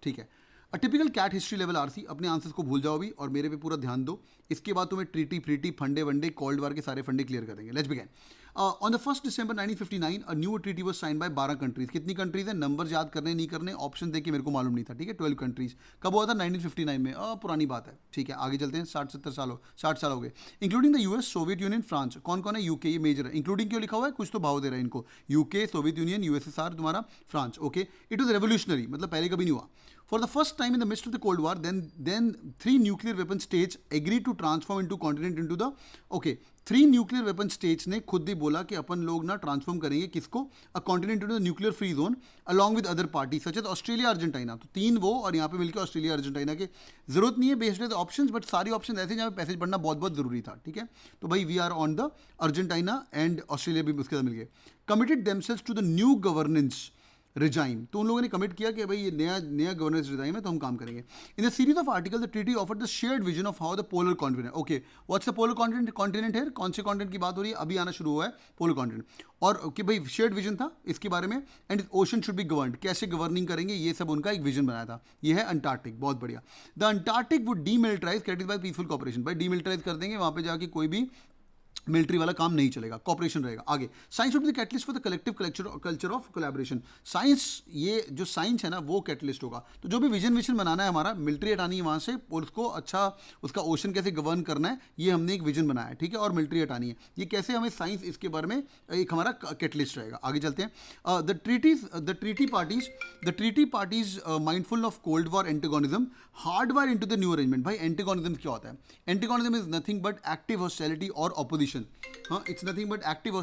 ठीक है। A typical CAT history level RC, अपने आंसर्स को भूल जाओ अभी और मेरे पे पूरा ध्यान दो। इसके बाद तुम्हें ट्रीटी फ्रीटी फंडे वंडे कोल्ड वार के सारे फंडे क्लियर कर देंगे। Let's begin. On the 1 December 1959 a new treaty was signed by 12 countries. कितनी कंट्रीज है, नंबर याद करने नहीं करने, ऑप्शन देख के मेरे को मालूम नहीं था, ठीक है। 12 कंट्रीज। कब हुआ था, 1959 में। पुरानी बात है, ठीक है। आगे चलते हैं, 60 साल हो गए। Including the US, Soviet union, France. कौन कौन है, यूके, ये मेजर है। इंक्लूडिंग क्यों लिखा हुआ है, कुछ तो भाव दे रहा है इनको। यूके, सोवियत यूनियन, यूएसएसआर, तुम्हारा France, okay. It was revolutionary, मतलब पहले कभी नहीं हुआ। For the first time in the midst of the Cold War, then 3 nuclear weapon states agreed to transform into continent into the, okay, 3 nuclear weapon states ने खुद ही बोला कि अपन लोग ना ट्रांसफॉर्म करेंगे किसको, a continent into the nuclear free zone along with other party such as Australia Argentina. तो 3 वो और यहाँ पे मिलकर ऑस्ट्रेलिया अर्जेंटीना के। जरूरत नहीं है बेस्ड द ऑप्शंस, बट सारी ऑप्शन ऐसे जहाँ पे पैसेज पढ़ना बहुत बहुत जरूरी था, ठीक है। तो भाई we are on the Argentina and Australia भी उसके साथ मिल गए। Committed themselves to the new governance regime, तो उन लोगों ने कमिट किया कि भाई ये नया गवर्नेंस रिजाइम है तो हम काम करेंगे। In the series of article the treaty offered the shared vision of how the polar continent, okay what's the polar continent है, कौन से कॉन्टिनेंट की बात हो रही है, अभी आना शुरू हुआ है पोलर कॉन्टिनेंट, और कि भाई शेयर्ड विजन था इसके बारे में। And ocean should be governed, कैसे गवर्निंग करेंगे, ये सब उनका एक विजन बनाया था। ये है अंटार्कटिक, बहुत बढ़िया। The Antarctic would demilitarise dedicated by peaceful cooperation, भाई डीमिलिटराइज कर देंगे, वहाँ पे जाके कोई भी मिलिट्री वाला काम नहीं चलेगा, कॉपरेशन रहेगा। आगे, science would be the catalyst for the collective culture of collaboration. Science, ये जो साइंस है ना वो कैटलिस्ट होगा। तो जो भी विजन बनाना है हमारा, मिलिट्री हटानी है वहाँ से और उसको अच्छा, उसका ओशन कैसे गवर्न करना है, ये हमने एक विजन बनाया है, ठीक है, और मिलिट्री हटानी है, ये कैसे हमें साइंस, इसके बारे में एक हमारा कैटलिस्ट रहेगा। आगे चलते हैं। The treaty parties mindful of cold war antagonism hard wire into the new arrangement. भाई एंटेगोनिज्म क्या होता है, antagonism is nothing but active hostility और ऑपोजिशन। हाँ, it's nothing but active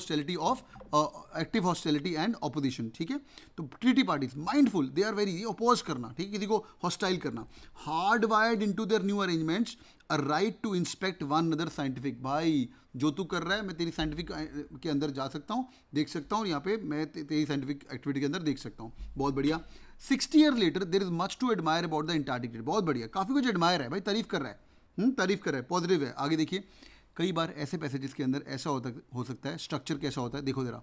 hostility and opposition, ठीक है। तो treaty parties mindful, they are very, oppose करना, ठीक है, किसी को हॉस्टाइल करना। Hard wired into their new arrangements a right to inspect one other scientific. भाई जो तू कर रहा है मैं तेरी साइंटिफिक के अंदर जा सकता हूँ, देख सकता हूँ, यहाँ पे मैं तेरी साइंटिफिक एक्टिविटी के अंदर देख सकता हूँ। बहुत बढ़िया। 60 year later there is much to admire about the Antarctic. बहुत बढ़िया, काफ़ी कुछ एडमायर है भाई, तारीफ कर रहा है, तारीफ कर रहा है, पॉजिटिव है। आगे देखिए, कई बार ऐसे पैसेजेस के अंदर ऐसा हो सकता है, स्ट्रक्चर कैसा होता है, देखो जरा।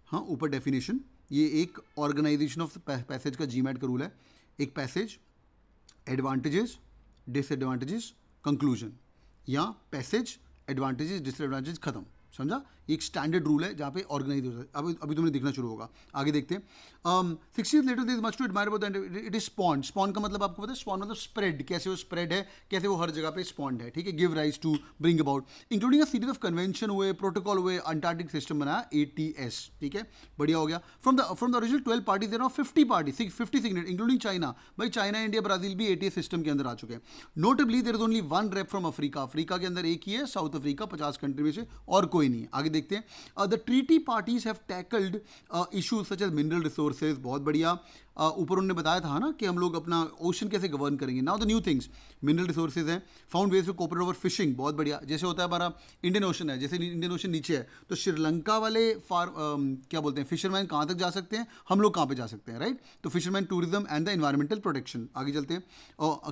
हाँ, ऊपर डेफिनेशन, ये एक ऑर्गेनाइजेशन ऑफ पैसेज का जीमैट का रूल है। एक पैसेज, एडवांटेजेस, डिसएडवांटेजेस, कंक्लूजन, या पैसेज, एडवांटेजेस, डिसएडवांटेजेस, खत्म। समझा, एक स्टैंडर्ड रूल है जहाँ पे ऑर्गेनाइज होता है। अभी तुम्हें दिखना शुरू होगा। आगे देखते हैं। 60 years later there is much to admire about the it is spawned। spawn का मतलब आपको पता है, spawn मतलब स्प्रेड, कैसे वो स्प्रेड है, कैसे वो हर जगह पे स्पॉन्ड है, ठीक है। Give rise to, bring about, including a series of convention हुए, प्रोटोकॉल हुए, अंटार्कटिक सिस्टम बनाया, ATS, ठीक है, बढ़िया हो गया। From the original 12 parties there are 50 party, 50 signatory including China. भाई चाइना, इंडिया, ब्राजील भी ATS सिस्टम के अंदर आ चुके हैं। Notably there is only one rep from Africa. Africa के अंदर एक ही है, साउथ अफ्रीका, 50 कंट्री में से और कोई नहीं है। आगे देखते हैं। The treaty parties have tackled issues such as mineral resources. बहुत बढ़िया। ऊपर उन्होंने बताया था ना कि हम लोग अपना ओशन कैसे गवर्न करेंगे। Now the new things, mineral resources हैं, found ways to cooperate over fishing. बहुत बढ़िया। जैसे होता है हमारा इंडियन ओशन है, जैसे इंडियन ओशन नीचे है तो श्रीलंका वाले क्या बोलते हैं, फिशरमैन कहाँ तक जा सकते हैं, हम लोग कहाँ पे जा सकते हैं, राइट। तो fisherman tourism and the environmental protection. आगे चलते हैं।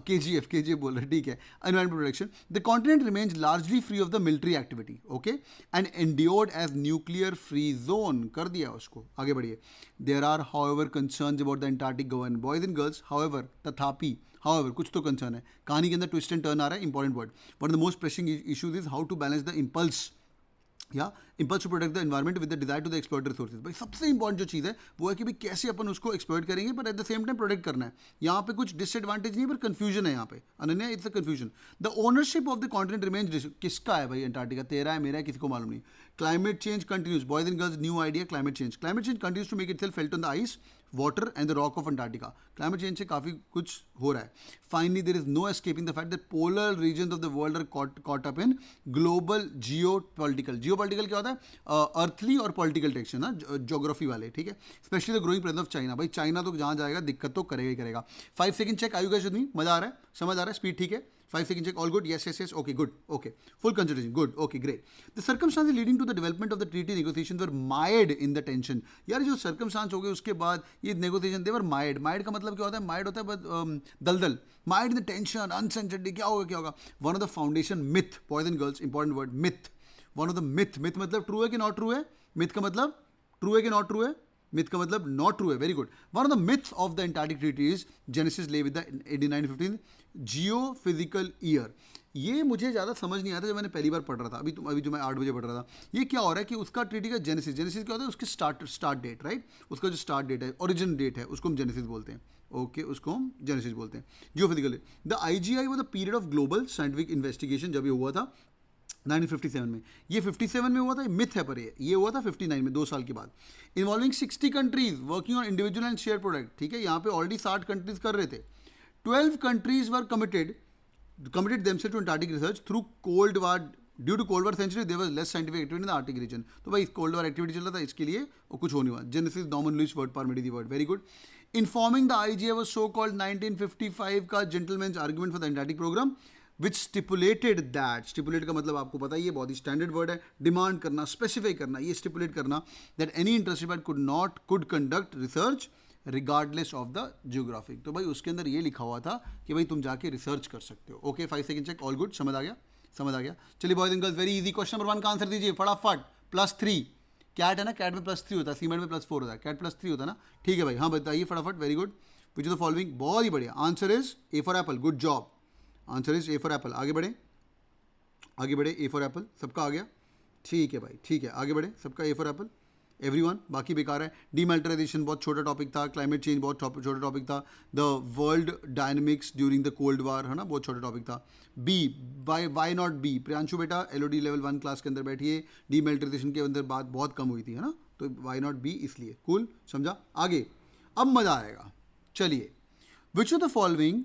KGF बोल रहे हैं, ठीक है, environmental protection. The continent remains largely free of the military activity, okay, and endured as nuclear free zone, कर दिया उसको। आगे बढ़िए। There are however concerns about the Antarctic govern, boys and girls, however, तथापि, हाउएवर, कुछ तो concern है। कहानी के अंदर ट्विस्ट एंड टर्न आ रहा है, important word. One of the most pressing issues is how to balance the impulse, या impulse to protect the environment with the desire to the exploit resources. भाई सबसे इंपॉर्टेंट जो चीज़ है वो है कि भाई कैसे अपन उसको एक्सप्लॉइट करेंगे, but at the same time protect करना है। यहाँ पे कुछ डिसएडवांटेज नहीं है, पर कंफ्यूजन है यहाँ पे, Ananya, it's a confusion. The ownership of the continent remains, किसका है भाई अंटार्कटिका, तेरा है, मेरा है, किसी को मालूम नहीं। Climate change continues, boys and girls, new idea, climate change continues to make itself felt on the ice, water and the rock of Antarctica. Climate change से काफ़ी कुछ हो रहा है। Finally there is no escaping the fact that polar region of the world are caught up in global geopolitical क्या होता है, earthly और पॉलिटिकल टेंशन ना, ज्योग्राफी वाले, ठीक है। Specially the growing presence of China. भाई चाइना तो जहाँ जाएगा दिक्कत तो करेगा ही करेगा। 5 सेकंड चेक, आयु गाइस विद मी, मजा आ रहा है, समझ आ रहा है, स्पीड ठीक है। 5 second check, all good, yes, okay, good, okay, full consideration, good, okay, great. The circumstances leading to the development of the treaty negotiations were mired in the tension. यार जो circumstance हो गए उसके बाद ये negotiation they were mired का मतलब क्या होता है, mired होता है दलदल, mired in the tension, uncertainty, क्या होगा। One of the foundation myth, boys and girls, important word, myth, one of the myth मतलब true है कि not true है, myth का मतलब true है कि not true है, मिथ का मतलब नॉट ट्रू है, very good. One of the myths of the Antarctic treaty is genesis ले with the 1915 Jio physical year. ये मुझे ज़्यादा समझ नहीं आता जब मैंने पहली बार पढ़ रहा था, अभी जो मैं 8 बजे पढ़ रहा था. ये क्या हो रहा है कि उसका ट्रीटी का जेनेसिस क्या होता है, उसकी स्टार्ट डेट, राइट. उसका जो स्टार्ट डेट है, ओरिजिन डेट है, उसको हम जेनेसिस बोलते हैं. ओके, उसको हम जेनेसिस बोलते हैं. Geophysical. The IGI was the period of global scientific investigation. जब ये हुआ था 1957 में, ये 57 में हुआ था. मिथ है पर ये हुआ था 59 में, 2 साल के बाद. Involving 60 countries working on individual and share product. ठीक है, यहाँ पे ऑलरेडी 60 कंट्रीज कर रहे थे. 12 countries were committed themselves to Antarctic research through Cold War. Due to Cold War century, there was less scientific activity in the Arctic region. तो भाई Cold War activity चल रहा था, इसके लिए और कुछ हो नहीं हुआ. Genesis Norman Lewis word permitted the word. Very good. Informing the IGA was so called 1955 का gentleman's argument for the Antarctic program, which stipulated that, stipulate का मतलब आपको पता ही है, बहुत ही स्टैंडर्ड वर्ड है. डिमांड करना, स्पेसिफाई करना, ये स्टिपुलेट करना that any interested party could conduct research regardless of the geographic. तो भाई उसके अंदर ये लिखा हुआ था कि भाई तुम जाके रिसर्च कर सकते हो. Okay, 5 second check, all good, समझ आ गया. चलिए boys and girls, very easy. Question number 1 का आंसर दीजिए फटाफट. +3 कैट है ना, कैट में +3 होता है, सीमेंट में +4 होता है, कैट +3 होता है ना. ठीक है भाई, हाँ बताइए फटाफट. Very good. Which is the following. बहुत ही बढ़िया. Answer is A for Apple. Good job. Answer is A for Apple. आगे बढ़े. A for Apple. सबका आ गया. ठीक है भाई, ठीक है, आगे बढ़े. सबका A फॉर एप्पल. एवरीवन. बाकी बेकार है. डीमिलिटराइजेशन बहुत छोटा टॉपिक था. क्लाइमेट चेंज बहुत छोटा टॉपिक था. The world dynamics during the cold war, है ना, बहुत छोटा टॉपिक था. B, why not B. Priyanshu बेटा LOD लेवल 1 क्लास के अंदर बैठिए. डीमिलिटराइजेशन के अंदर बात बहुत कम हुई थी, है ना, तो वाई नॉट बी इसलिए. कूल, समझा. आगे अब मजा आएगा. चलिए. Which of the following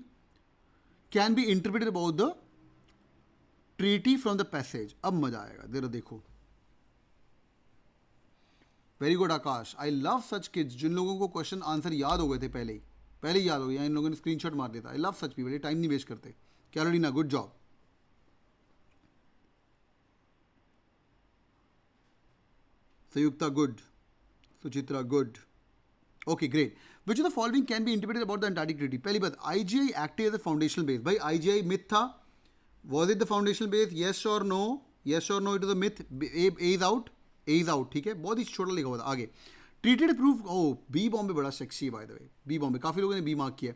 can be interpreted about the treaty from the passage. अब मजा आएगा. जरा देखो. Very good Akash. I love such kids. जिन लोगों को क्वेश्चन आंसर याद हो गए थे पहले ही याद हो गया, इन लोगों ने स्क्रीनशॉट मार दिया था. I love such people. ये टाइम नहीं वेस्ट करते. Carolina, good job. Sanyukta, good. Suchitra, good. Okay, great. Which of the following can be interpreted about the Antarctic treaty. पहली बात, IGI acted as a foundational base. भाई IGI myth था. Was it the foundational base? Yes और no. Yes और no. It is the myth. A is out. ठीक है, बहुत ही छोटा लिखा हुआ था. आगे. Treated proof. Oh, B Bombay बड़ा सेक्सी है by the way. B Bombay काफ़ी लोगों ने बी मार्क किया.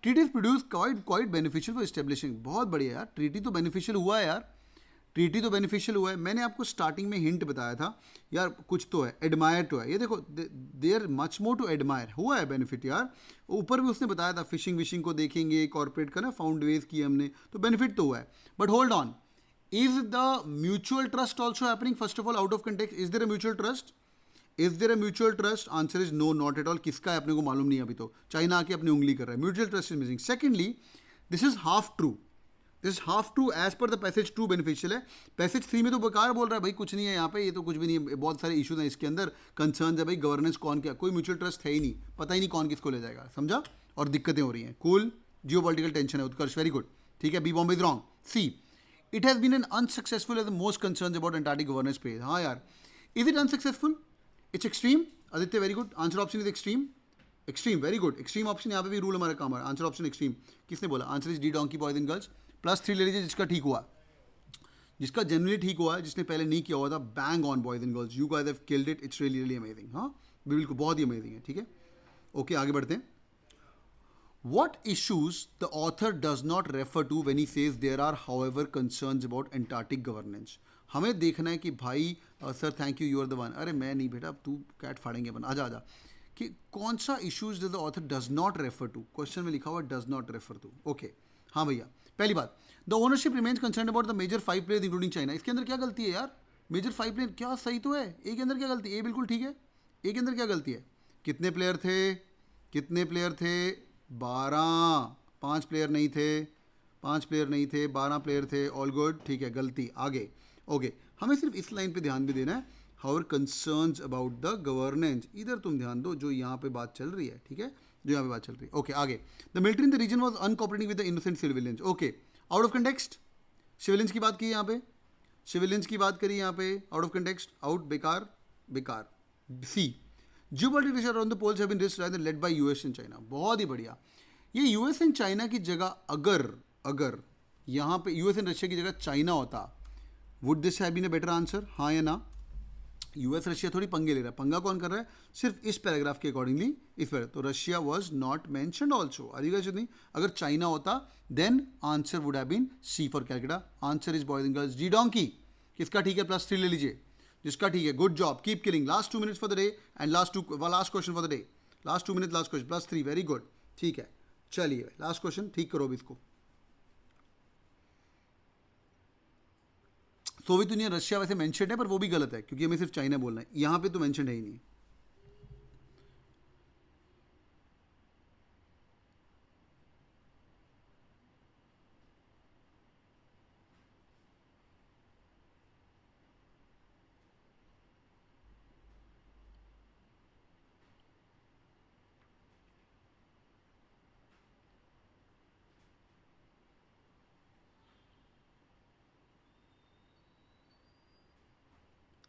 Treaties produce quite beneficial for establishing. बहुत बढ़िया यार. ट्रीटी तो बेनिफिशियल हुआ है यार. ट्रीटी तो बेनिफिशियल हुआ है. मैंने आपको स्टार्टिंग में हिंट बताया था यार, कुछ तो है. एडमायर तो है. ये देखो, there much more to admire. हुआ है बेनिफिट यार. ऊपर भी उसने बताया था, फिशिंग को देखेंगे, कॉर्पोरेट का ना फाउंड वेज किए हमने, तो बेनिफिट तो हुआ है. But hold on. Is the mutual trust also happening? First of all, out of context, is there a mutual trust? Is there a mutual trust? Answer is no, not at all. किसका है अपने को मालूम नहीं अभी तो. China आके अपनी उंगली कर रहा है. Mutual trust is missing. Secondly, this is half true. This is half true as per the passage 2 beneficial है. Passage 3 में तो बेकार बोल रहा है भाई, कुछ नहीं है यहाँ पे, ये तो कुछ भी नहीं है, बहुत सारे इशूज हैं इसके अंदर. कंसर्न है भाई, गवर्नेंस कौन क्या, कोई म्यूचुअल ट्रस्ट है ही नहीं, पता ही नहीं कौन किसको ले जाएगा. समझा. और दिक्कतें हो रही हैं. कूल. जियोपॉलिटिकल टेंशन है. Utkarsh, very good. ठीक है. B Bombay is wrong. C, it has been an unsuccessful as the most concerns about Antarctic governance phase. हाँ यार. Is it unsuccessful? It's extreme. Aditya, very good. Answer option is extreme. Extreme, very good. Extreme option यहाँ पे भी rule हमारा काम है. Answer option extreme. किसने बोला? Answer is D donkey boys and girls. +3 ले लीजिए जिसका ठीक हुआ, जिसका जनरली ठीक हुआ है, जिसने पहले नहीं किया हुआ था. Bang on boys and girls. You guys have killed it. It's really amazing. हाँ बिल्कुल, बहुत ही अमेजिंग है. ठीक है. ओके, आगे बढ़ते हैं. What issues the author does not refer to when he says there are however concerns about Antarctic governance. हमें देखना है कि भाई sir thank you, you are the one. अरे मैं नहीं बेटा, अब तू कैट फाड़ेंगे अपन. आजा कि कौन सा issues the author does not refer to. Question में लिखा हुआ does not refer to. Okay, हाँ भैया. पहली बात, the ownership remains concern about the major 5 players including China. इसके अंदर क्या गलती है यार? मेजर 5 प्लेयर क्या सही तो है. ए के अंदर क्या गलती है? ए बिल्कुल ठीक है. ए के अंदर क्या गलती है? कितने प्लेयर थे? 12. 5 प्लेयर नहीं थे, 12 प्लेयर थे. All good. ठीक है. गलती. आगे. ओके, हमें सिर्फ इस लाइन पे ध्यान भी देना है. हाउर कंसर्न्स अबाउट द गवर्नेंस. इधर तुम ध्यान दो जो यहाँ पे बात चल रही है. ठीक है, जो यहाँ पे बात चल रही है. ओके, आगे. The military in the region was uncooperating with the innocent civilians. Okay, out of context. Civilians की बात की यहाँ पे, सिविलियंस की बात करी यहाँ पे. आउट ऑफ कंटेक्स्ट, आउट, बेकार. C, geopolitical pressure on the poles have been risk led by US and China. बहुत ही बढ़िया. ये यूएस एंड चाइना की जगह अगर यहाँ पे यूएस एंड रशिया की जगह चाइना होता, would this have been a better answer? हाँ या ना? यूएस रशिया थोड़ी पंगे ले रहा है, पंगा कौन कर रहा है, सिर्फ इस पैराग्राफ के अकॉर्डिंगली इस पर, तो Russia was not mentioned also. नहीं, अगर चाइना होता then answer would have been C for Calcutta. Answer is boys and girls D donkey. किसका ठीक है, +3 ले लीजिए, जिसका ठीक है, good job, keep killing. Last 2 minutes for the day and last question for the day, last 2 minute, last question, +3, very good, ठीक है। चलिए लास्ट क्वेश्चन, ठीक करो अभी इसको। सोवियत यूनियन रशिया वैसे मेंशन है, पर वो भी गलत है क्योंकि हमें सिर्फ चाइना बोलना है, यहां पे तो मेंशन है ही नहीं।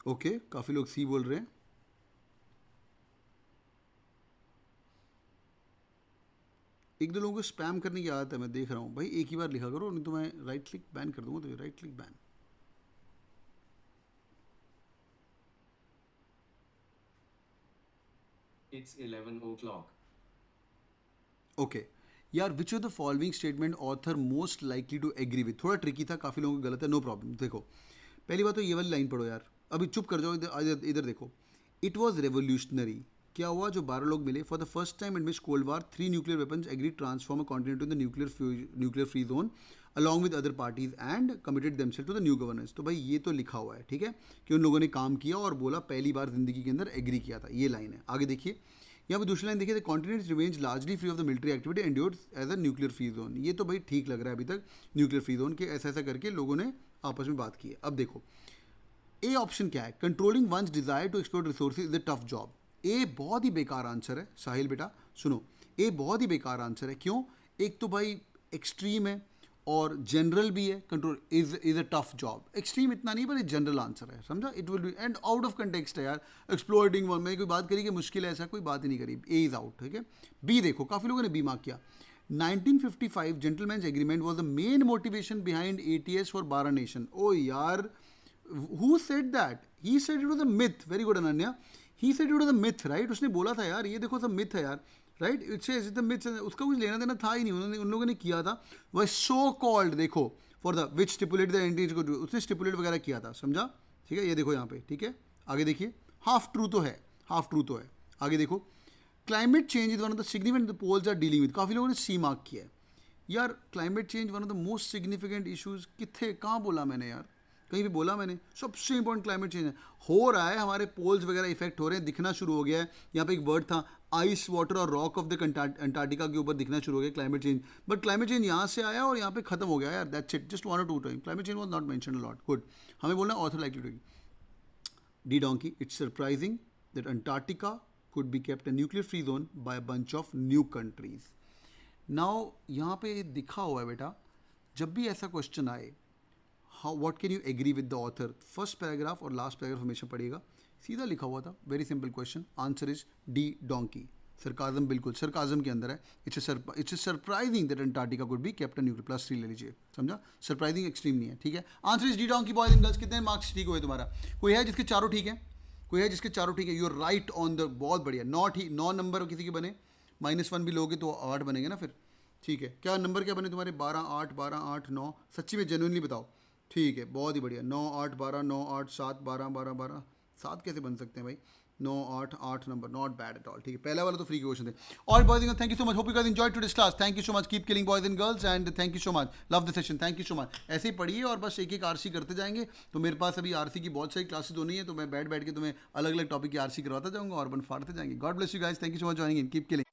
ओके, काफी लोग सी बोल रहे हैं। एक दो लोगों को स्पैम करने की आदत है, मैं देख रहा हूँ भाई, एक ही बार लिखा करो, नहीं तो मैं राइट क्लिक बैन कर दूंगा, तो right click ban. It's 11 o'clock. Okay यार, which of the following statement author most likely to agree with, थोड़ा ट्रिकी था, काफ़ी लोगों को गलत है, नो प्रॉब्लम। देखो पहली बात तो ये वाली लाइन पढ़ो यार, अभी चुप कर जाओ, इधर देखो। इट वॉज रेवोल्यूशनरी, क्या हुआ, जो 12 लोग मिले, for the first time in which cold war 3 nuclear weapons agree transform a continent in the nuclear free zone along with other parties and committed themself to the new governance. तो भाई ये तो लिखा हुआ है, ठीक है, कि उन लोगों ने काम किया और बोला पहली बार जिंदगी के अंदर एग्री किया था, ये लाइन है। आगे देखिए, यहाँ पे दूसरी लाइन देखिए, the continent remains largely free of the military activity endured as a nuclear free zone. ये तो भाई ठीक लग रहा है अभी तक, न्यूक्लियर फ्री जोन के ऐसा ऐसा करके लोगों ने आपस में बात की है। अब देखो ए ऑप्शन क्या है, controlling one's desire to explore resources is a tough job. A बहुत ही बेकार आंसर है साहिल बेटा, सुनो, ए बहुत ही बेकार आंसर है। क्यों, एक तो भाई एक्सट्रीम है और जनरल भी है, control is a tough job. Extreme इतना नहीं, पर ये जनरल आंसर है, समझा, it will be and out of context है यार, एक्सप्लोरिटिंग वन, मैंने कोई बात करी कि मुश्किल है, ऐसा कोई बात ही नहीं करी। ए इज आउट, ठीक है। बी देखो, काफ़ी लोगों ने बी मार्क किया। 1955 gentleman's agreement was the main motivation behind ATS for 12 nation. Oh यार, who said that? He said it was a myth. Very good Ananya. He said it was a myth, right? उसने बोला था यार, ये देखो सब myth है यार, right? It says it's a myth. उसका कुछ लेना देना था ही नहीं, उन लोगों ने किया था वह so called, देखो, for the which stipulated the entity को, उसने stipulate वगैरह किया था, समझा, ठीक है। ये देखो यहाँ पे, ठीक है। आगे देखिए, हाफ ट्रू तो है, हाफ ट्रू तो है। आगे देखो, climate change is one of the significant the poles are dealing with, काफ़ी लोगों ने सी मार्क किया है यार। Climate change one of the most significant issues, कितने कहाँ बोला मैंने यार, कहीं भी बोला मैंने, सबसे इंपॉर्टेंट क्लाइमेट चेंज है, हो रहा है, हमारे पोल्स वगैरह इफेक्ट हो रहे हैं, दिखना शुरू हो गया है। यहाँ पे एक वर्ड था आइस वाटर और रॉक ऑफ द अंटार्कटिका के ऊपर दिखना शुरू हो गया climate change, but climate change यहाँ से आया और यहाँ पे खत्म हो गया यार, that's it, just 1 or 2 time climate change was not mentioned a lot. Good, हमें बोलना author likely to D donkey, it's surprising that Antarctica could be kept a nuclear free zone by a bunch of new countries. Now यहाँ पे दिखा हुआ है बेटा, जब भी ऐसा क्वेश्चन आए, how what can you agree with the author, first paragraph और लास्ट पैराग्राफ हमेशा पढ़िएगा, सीधा लिखा हुआ था, very simple question, answer is D donkey. Sarcasm, बिल्कुल सरकाजम के अंदर है। It's surprising that Antarctica could be kept a nuclear, +3 ले लीजिए, समझा, सरप्राइजिंग एक्सट्रीम नहीं है, ठीक है। Answer is D donkey boys and girls. कितने मार्क्स ठीक हुए तुम्हारा, कोई है जिसके चारों ठीक है, कोई है जिसके चारों ठीक है, you are right on the, बहुत बढ़िया। 9 नंबर किसी के बने, -1 भी लोगे तो 8 बनेंगे ना फिर, ठीक है। क्या नंबर क्या बने तुम्हारे, 12 8 12 8 9, सच्ची में जेन्युइनली बताओ, ठीक है, बहुत ही बढ़िया। 9 8 12 9 8 7 12 12 12 7 कैसे बन सकते हैं भाई, 9 8 8 number, not bad at all, ठीक है। पहला वाला तो फ्री क्वेश्चन थे। All boys and girls, thank you so much, hope you guys enjoyed today's class, thank you so much, keep killing boys and girls and thank you so much, love the session, thank you so much. ऐसे ही पढ़िए और बस एक एक RC करते जाएंगे। तो मेरे पास अभी आरसी की बहुत सारी क्लासेस होनी है, तो मैं बैठ के तुम्हें अलग अलग टॉपिक की आरसी करवाता जाऊँगा और बन फाड़ते जाएंगे। God bless you guys, thank you so much joining in, keep killing.